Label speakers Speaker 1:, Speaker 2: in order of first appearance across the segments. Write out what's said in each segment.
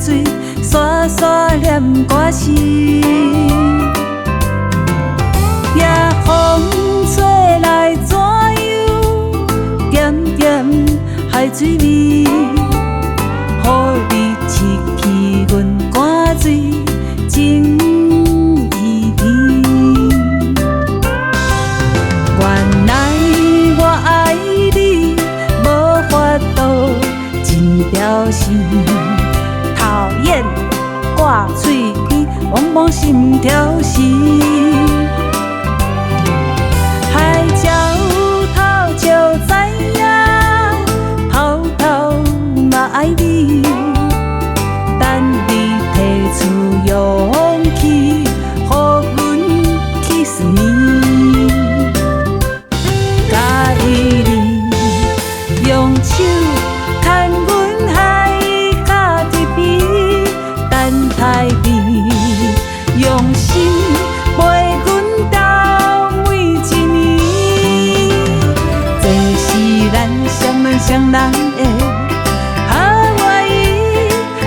Speaker 1: 水，沙沙念歌词。夜风吹来怎样？点点海水味，予你刺激阮肝水，情意甜。原来我爱你，无法度真表示。讨厌挂嘴边，往往心跳时。海鸟透就知影，偷偷嘛爱你。等你提出勇气，予阮kiss me。介意你用手牵阮海角伫边，等待你用心陪阮到每一年。这是咱相恋相人的夏威夷，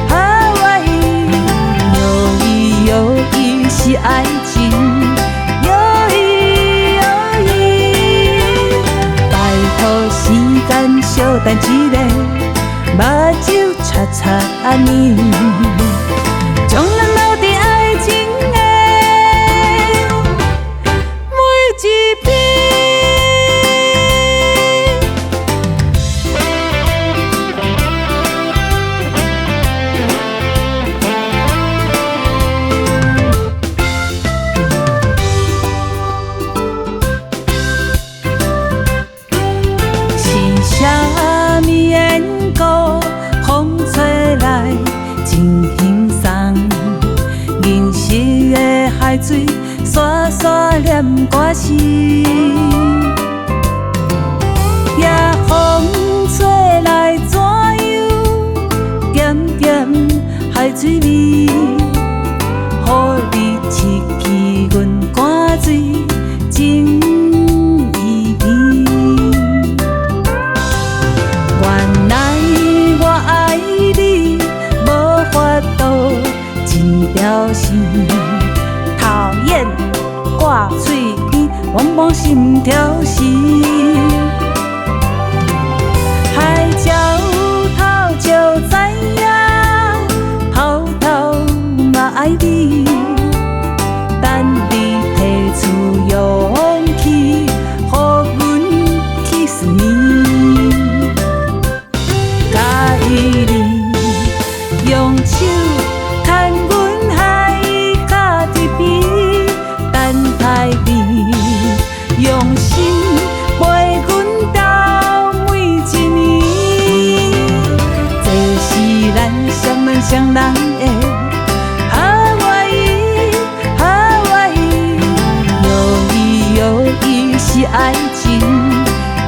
Speaker 1: 夏威夷，犹豫犹豫是爱情，犹豫犹豫。拜托时间稍等一下，目睭擦擦呢，将咱留伫爱情的每一篇。是啥物缘故，风吹来真轻松。认识的海水，沙沙念歌词。夜风吹来怎样？点点海水味，予你刺激阮肝水，情意甜。原来我爱你，无法度真表示。讨厌挂嘴边，往往心跳时。海鸟透就知影，偷偷嘛爱你。等你提出勇气，予阮kiss me。介意你用手牵阮海角伫边，等待你用心陪阮到每一年。这是咱相恋相人的夏威夷，夏威夷，犹豫犹豫是爱情，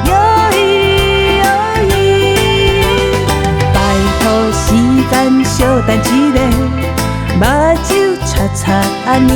Speaker 1: 犹豫犹豫。拜托时间稍等一下，目睭擦擦呢。